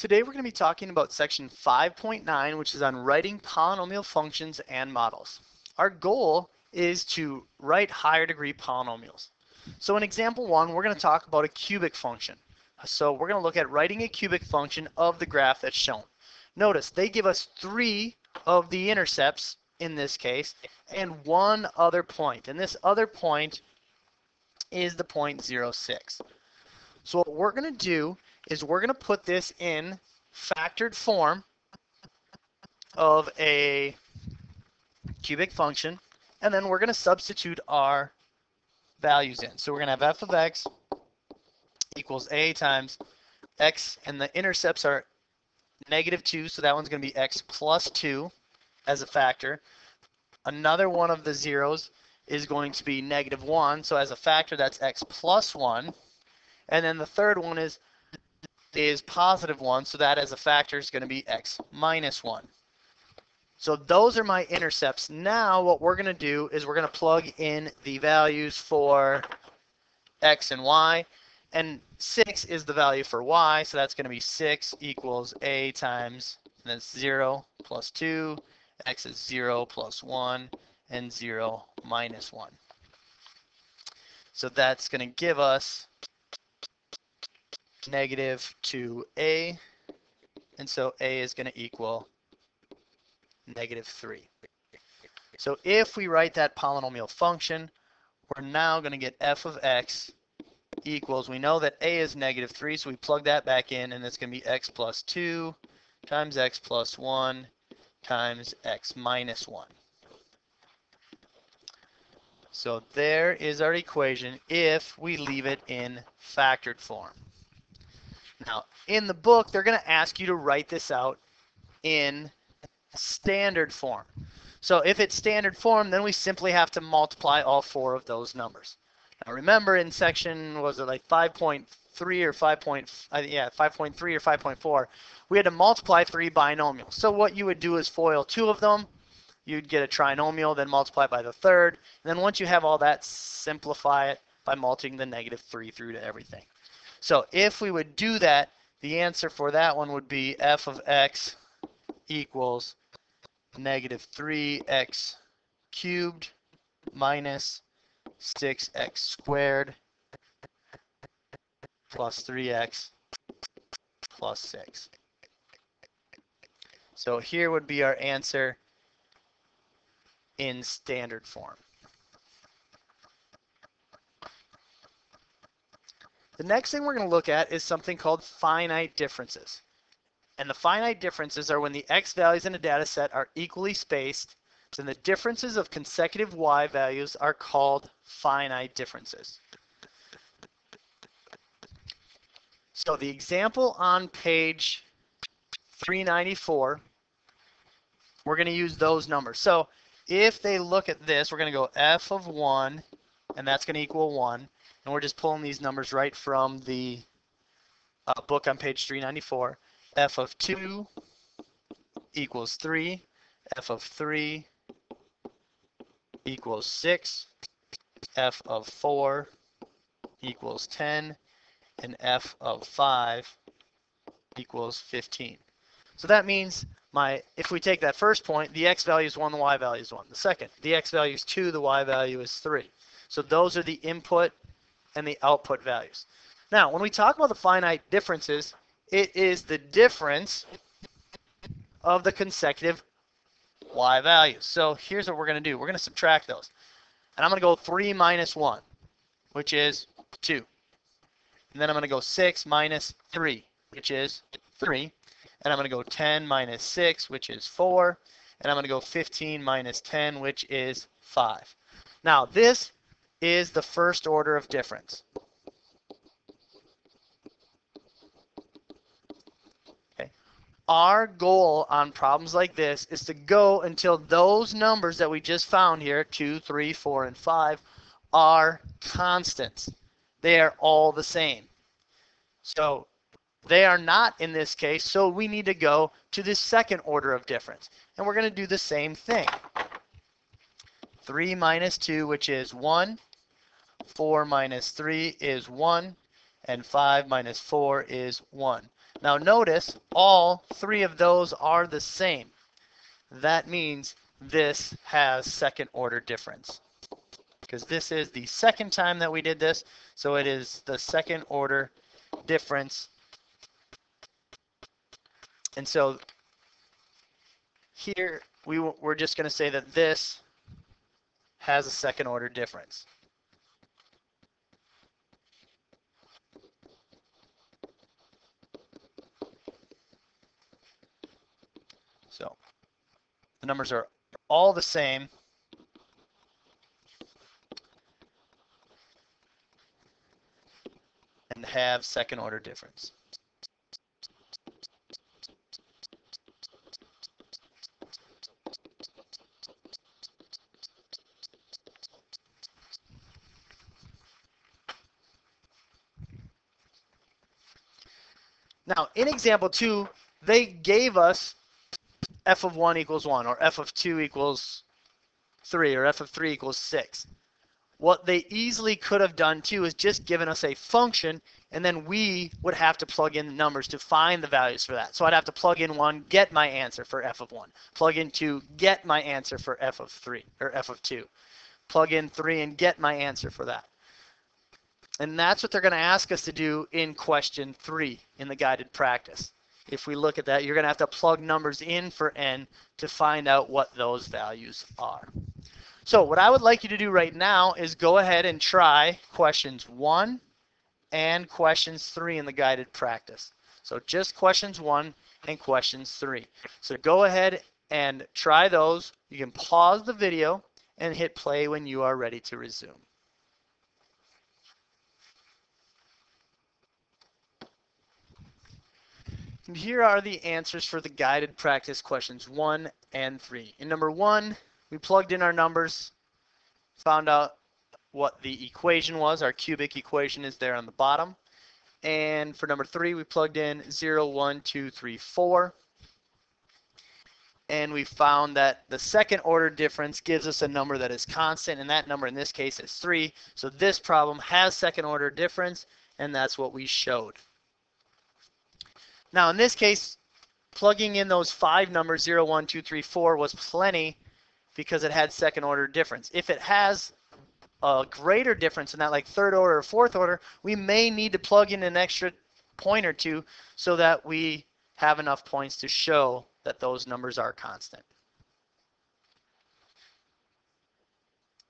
Today we're going to be talking about section 5.9, which is on writing polynomial functions and models. Our goal is to write higher degree polynomials. So in example 1, we're going to talk about a cubic function. So we're going to look at writing a cubic function of the graph that's shown. Notice they give us 3 of the intercepts in this case and one other point. And this other point is the point 0.06. So what we're going to do is we're going to put this in factored form of a cubic function, and then we're going to substitute our values in. So we're going to have f of x equals a times x, and the intercepts are -2, so that one's going to be x plus 2 as a factor. Another one of the zeros is going to be -1, so as a factor that's x plus 1. And then the third one is +1, so that as a factor is going to be x minus 1. So those are my intercepts. Now what we're going to do is we're going to plug in the values for x and y, and 6 is the value for y, so that's going to be 6 equals a times, and that's 0 plus 2, x is 0 plus 1, and 0 minus 1. So that's going to give us -2a, and so a is going to equal -3. So if we write that polynomial function, we're now going to get f of x equals, we know that a is -3, so we plug that back in, and it's going to be x plus 2 times x plus 1 times x minus 1. So there is our equation if we leave it in factored form. Now, in the book, they're going to ask you to write this out in standard form. So if it's standard form, then we simply have to multiply all 4 of those numbers. Now remember in section, was it like 5.3 or 5.3 or 5.4, we had to multiply 3 binomials. So what you would do is FOIL 2 of them, you'd get a trinomial, then multiply by the third, and then once you have all that, simplify it by multiplying the -3 through to everything. So if we would do that, the answer for that one would be f of x equals -3x cubed minus 6x squared plus 3x plus 6. So here would be our answer in standard form. The next thing we're going to look at is something called finite differences. And the finite differences are when the x values in a data set are equally spaced, then the differences of consecutive y values are called finite differences. So the example on page 394, we're going to use those numbers. So if they look at this, we're going to go f of 1, and that's going to equal 1. And we're just pulling these numbers right from the book on page 394. f of 2 equals 3. f of 3 equals 6. f of 4 equals 10. And f of 5 equals 15. So that means if we take that first point, the x value is 1, the y value is 1. The second, the x value is 2, the y value is 3. So those are the input and the output values. Now, when we talk about the finite differences, it is the difference of the consecutive y values. So here's what we're going to do. We're going to subtract those. And I'm going to go 3 minus 1, which is 2. And then I'm going to go 6 minus 3, which is 3. And I'm going to go 10 minus 6, which is 4. And I'm going to go 15 minus 10, which is 5. Now, this is the first order of difference. Okay. Our goal on problems like this is to go until those numbers that we just found here, 2, 3, 4, and 5, are constants. They are all the same. So they are not in this case, so we need to go to the second order of difference. And we're going to do the same thing. 3 minus 2, which is 1. 4 minus 3 is 1. And 5 minus 4 is 1. Now notice all three of those are the same. That means this has second order difference, because this is the second time that we did this, so it is the second order difference. And so here we're just going to say that this has a second order difference. So the numbers are all the same, and have second order difference. Now in example 2, they gave us f of 1 equals 1, or f of 2 equals 3, or f of 3 equals 6. What they easily could have done too is just given us a function, and then we would have to plug in the numbers to find the values for that. So I'd have to plug in 1, get my answer for f of 1. Plug in 2, get my answer for f of 3, or f of 2. Plug in 3 and get my answer for that. And that's what they're going to ask us to do in question 3 in the guided practice. If we look at that, you're going to have to plug numbers in for n to find out what those values are. So what I would like you to do right now is go ahead and try questions 1 and questions 3 in the guided practice. So just questions 1 and questions 3. So go ahead and try those. You can pause the video and hit play when you are ready to resume. And here are the answers for the guided practice questions 1 and 3. In number 1, we plugged in our numbers, found out what the equation was. Our cubic equation is there on the bottom. And for number 3, we plugged in 0, 1, 2, 3, 4. And we found that the second order difference gives us a number that is constant, and that number in this case is 3. So this problem has second order difference, and that's what we showed. Now in this case, plugging in those 5 numbers, 0, 1, 2, 3, 4, was plenty because it had second order difference. If it has a greater difference than that, like third order or fourth order, we may need to plug in an extra point or two so that we have enough points to show that those numbers are constant.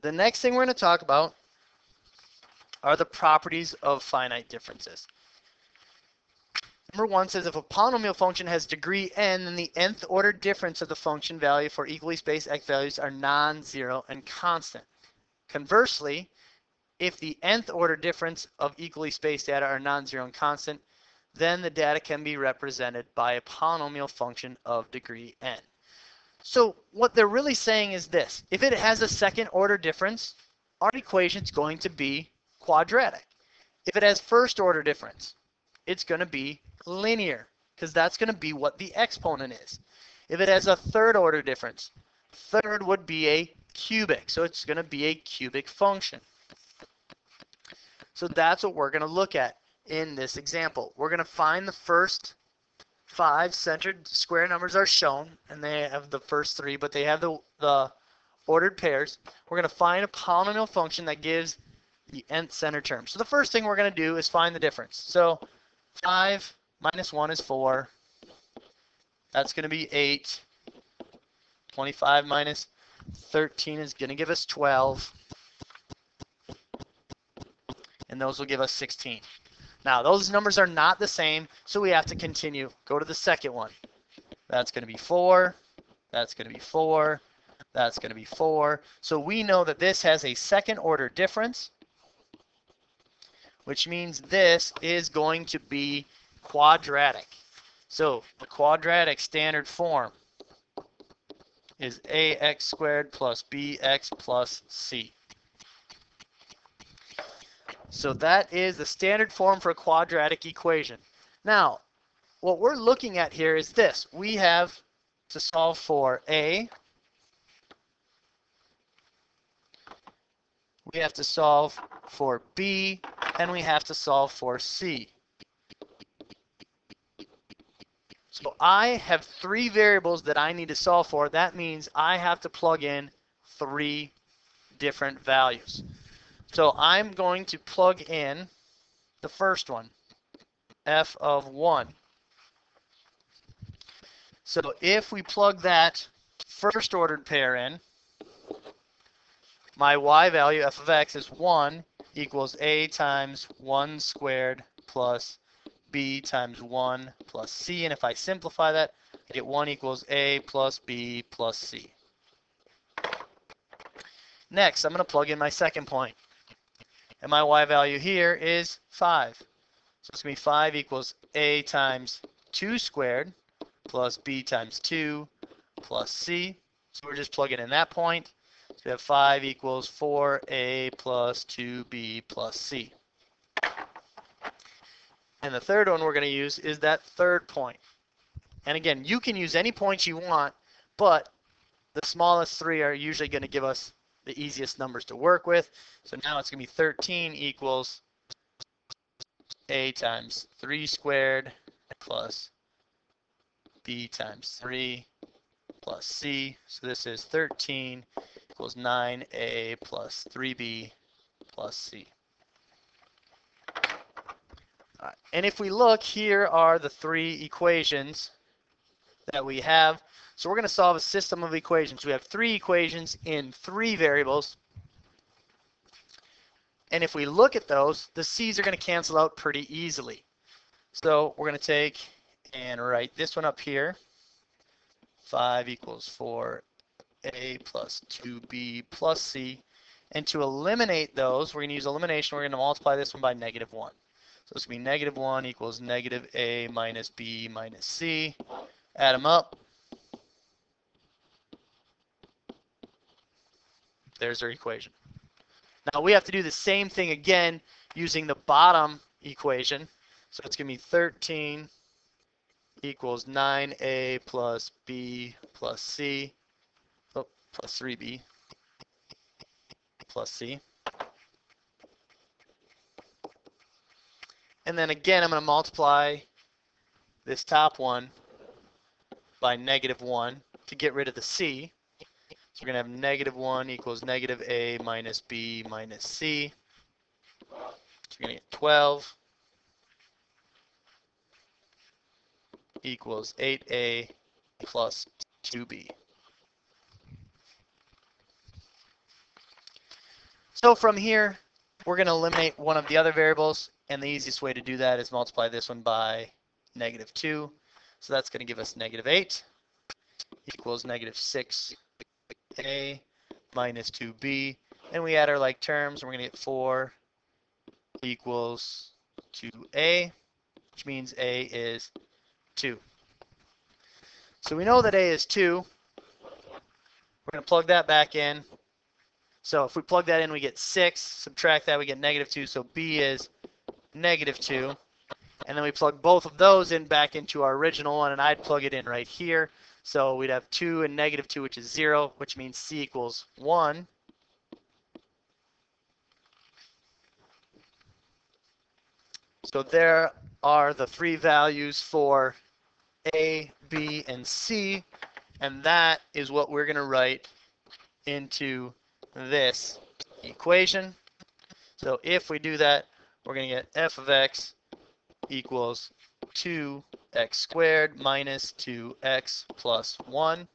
The next thing we're going to talk about are the properties of finite differences. Number 1 says if a polynomial function has degree n, then the nth order difference of the function value for equally spaced x values are non-zero and constant. Conversely, if the nth order difference of equally spaced data are non-zero and constant, then the data can be represented by a polynomial function of degree n. So what they're really saying is this: if it has a second order difference, our equation is going to be quadratic. If it has first order difference, it's going to be linear, because that's going to be what the exponent is. If it has a third order difference, third would be a cubic, so it's going to be a cubic function. So that's what we're going to look at in this example. We're going to find the first 5 centered square numbers are shown, and they have the first 3, but they have the ordered pairs. We're going to find a polynomial function that gives the nth center term. So the first thing we're going to do is find the difference. So 5 minus 1 is 4. That's going to be 8. 25 minus 13 is going to give us 12. And those will give us 16. Now, those numbers are not the same, so we have to continue. Go to the second one. That's going to be 4. That's going to be 4. That's going to be 4. So we know that this has a second order difference, which means this is going to be quadratic. So the quadratic standard form is ax squared plus bx plus c. So that is the standard form for a quadratic equation. Now, what we're looking at here is this. We have to solve for a, we have to solve for b, and we have to solve for c. So I have 3 variables that I need to solve for. That means I have to plug in 3 different values. So I'm going to plug in the first one, f of 1. So if we plug that first ordered pair in, my y value, f of x, is 1 equals a times 1 squared plus b times 1 plus c. And if I simplify that, I get 1 equals a plus b plus c. Next, I'm going to plug in my second point. And my y value here is 5. So it's going to be 5 equals a times 2 squared plus b times 2 plus c. So we're just plugging in that point. So we have 5 equals 4a plus 2b plus c. And the third one we're going to use is that third point. And again, you can use any points you want, but the smallest 3 are usually going to give us the easiest numbers to work with. So now it's going to be 13 equals a times 3 squared plus b times 3 plus c. So this is 13 equals 9a plus 3b plus c. All right. And if we look, here are the 3 equations that we have. So we're going to solve a system of equations. We have 3 equations in 3 variables. And if we look at those, the c's are going to cancel out pretty easily. So we're going to take and write this one up here. 5 equals 4a plus 2b plus c. And to eliminate those, we're going to use elimination. We're going to multiply this one by negative 1. So it's going to be negative 1 equals negative a minus b minus c. Add them up. There's our equation. Now we have to do the same thing again using the bottom equation. So it's going to be 13 equals 9a plus b plus c, plus 3b plus c. And then again, I'm going to multiply this top one by negative 1 to get rid of the c. So we're going to have negative 1 equals negative a minus b minus c. So you're going to get 12 equals 8a plus 2b. So from here, we're going to eliminate one of the other variables, and the easiest way to do that is multiply this one by negative 2. So that's going to give us negative 8 equals negative 6a minus 2b. And we add our like terms, and we're going to get 4 equals 2a, which means a is 2. So we know that a is 2. We're going to plug that back in. So if we plug that in, we get 6. Subtract that, we get negative 2. So b is negative 2. And then we plug both of those in back into our original one, and I'd plug it in right here. So we'd have 2 and negative 2, which is 0, which means c equals 1. So there are the 3 values for a, b, and c, and that is what we're going to write into this equation. So if we do that, we're going to get f of x equals 2x squared minus 2x plus 1.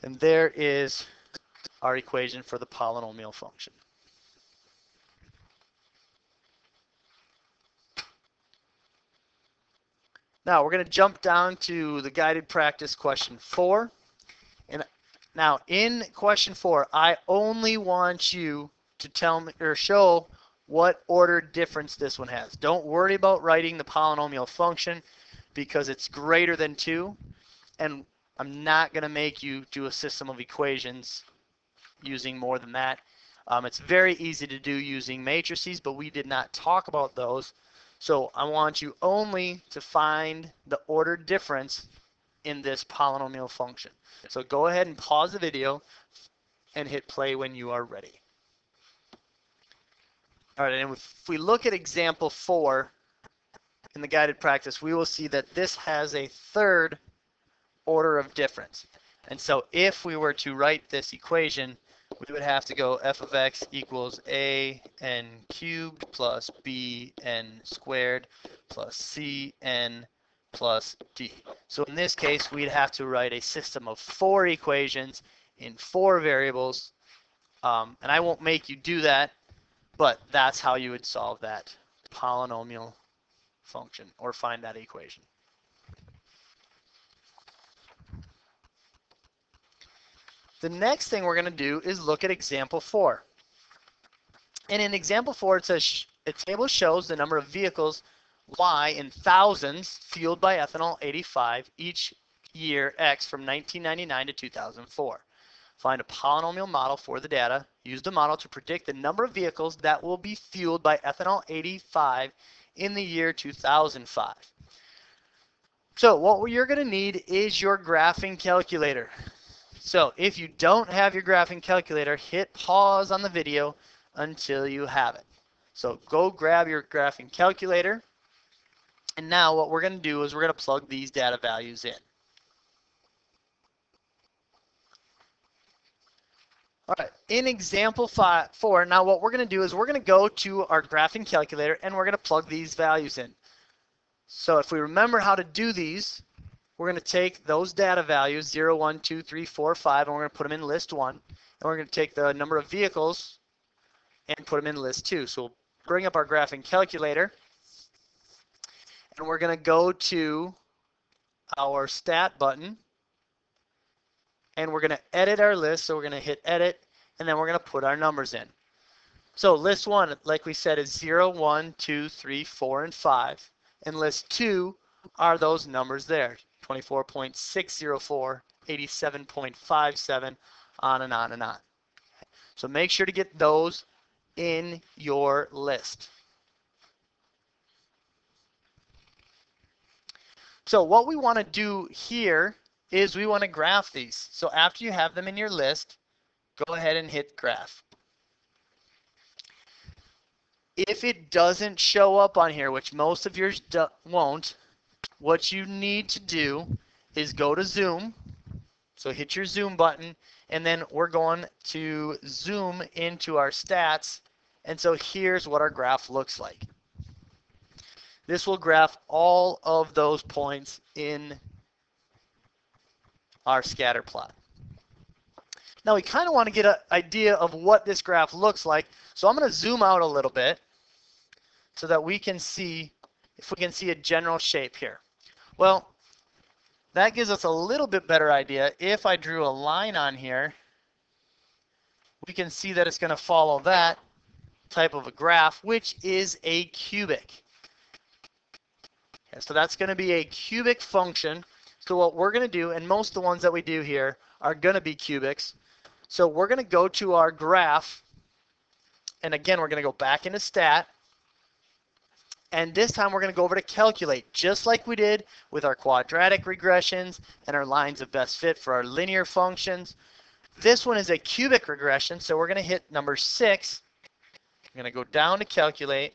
And there is our equation for the polynomial function. Now we're going to jump down to the guided practice question 4. And now in question 4, I only want you to tell me or show what order difference this one has. Don't worry about writing the polynomial function because it's greater than 2. And I'm not going to make you do a system of equations using more than that. It's very easy to do using matrices, but we did not talk about those. So I want you only to find the ordered difference in this polynomial function. So go ahead and pause the video and hit play when you are ready. All right, and if we look at example 4, in the guided practice, we will see that this has a third order of difference. And so if we were to write this equation, we would have to go f of x equals a n cubed plus b n squared plus c n plus d. So in this case, we'd have to write a system of 4 equations in 4 variables. And I won't make you do that, but that's how you would solve that polynomial function or find that equation. The next thing we're going to do is look at example 4. And in example 4, it says a table shows the number of vehicles Y in thousands fueled by ethanol 85 each year X from 1999 to 2004. Find a polynomial model for the data. Use the model to predict the number of vehicles that will be fueled by ethanol 85 in the year 2005. So what you're going to need is your graphing calculator. So if you don't have your graphing calculator, hit pause on the video until you have it. So go grab your graphing calculator. And now what we're going to do is we're going to plug these data values in. All right, in example 4, now what we're going to do is we're going to go to our graphing calculator and we're going to plug these values in. So if we remember how to do these, we're going to take those data values, 0, 1, 2, 3, 4, 5, and we're going to put them in list 1. And we're going to take the number of vehicles and put them in list 2. So we'll bring up our graphing calculator. And we're going to go to our stat button. And we're going to edit our list. So we're going to hit edit. And then we're going to put our numbers in. So list 1, like we said, is 0, 1, 2, 3, 4, and 5. And list 2 are those numbers there. 24.604, 87.57, on and on and on. So make sure to get those in your list. So what we want to do here is we want to graph these. So after you have them in your list, go ahead and hit graph. If it doesn't show up on here, which most of yours won't, what you need to do is go to zoom. So hit your zoom button, and then we're going to zoom into our stats. And so here's what our graph looks like. This will graph all of those points in our scatter plot. Now we kind of want to get an idea of what this graph looks like. So I'm going to zoom out a little bit so that we can see if we can see a general shape here. Well, that gives us a little bit better idea. If I drew a line on here, we can see that it's going to follow that type of a graph, which is a cubic. Okay, so that's going to be a cubic function. So what we're going to do, and most of the ones that we do here are going to be cubics. So we're going to go to our graph, and again, we're going to go back into stat. And this time we're going to go over to calculate, just like we did with our quadratic regressions and our lines of best fit for our linear functions. This one is a cubic regression, so we're going to hit number 6. I'm going to go down to calculate.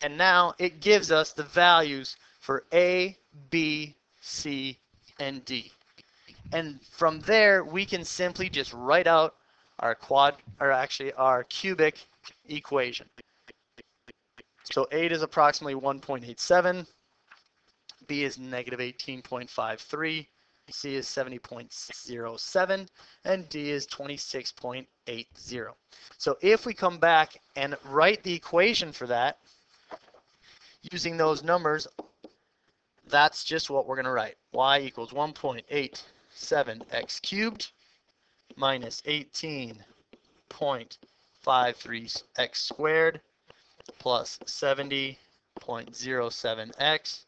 And now it gives us the values for A, B, C, and D. And from there, we can simply just write out our our cubic equation. So 8 is approximately 1.87, B is negative 18.53, C is 70.07, and D is 26.80. So if we come back and write the equation for that, using those numbers, that's just what we're going to write. Y equals 1.87x cubed minus 18.53x squared plus 70.07x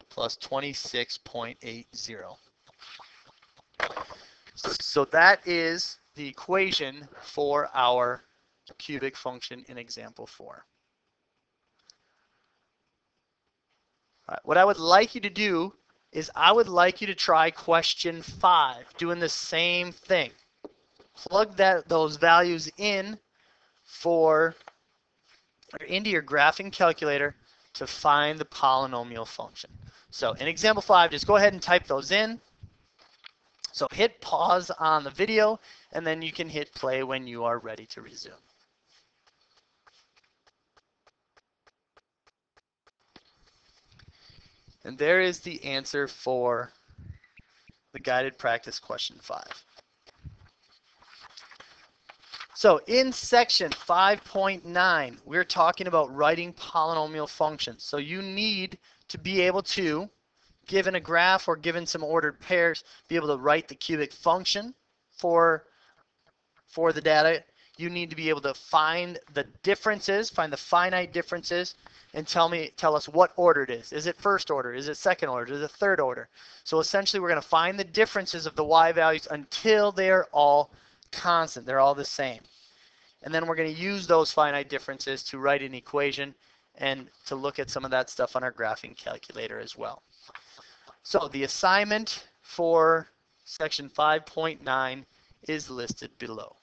plus 26.80. So that is the equation for our cubic function in example 4. All right, what I would like you to do is I would like you to try question 5, doing the same thing. Plug those values in into your graphing calculator, to find the polynomial function. So in example 5, just go ahead and type those in. So hit pause on the video, and then you can hit play when you are ready to resume. And there is the answer for the guided practice question 5. So in section 5.9, we're talking about writing polynomial functions. So you need to be able to, given a graph or given some ordered pairs, be able to write the cubic function for the data. You need to be able to find the differences, find the finite differences, and tell us what order it is. Is it first order? Is it second order? Is it third order? So essentially, we're going to find the differences of the y values until they're all constant. They're all the same. And then we're going to use those finite differences to write an equation and to look at some of that stuff on our graphing calculator as well. So the assignment for section 5.9 is listed below.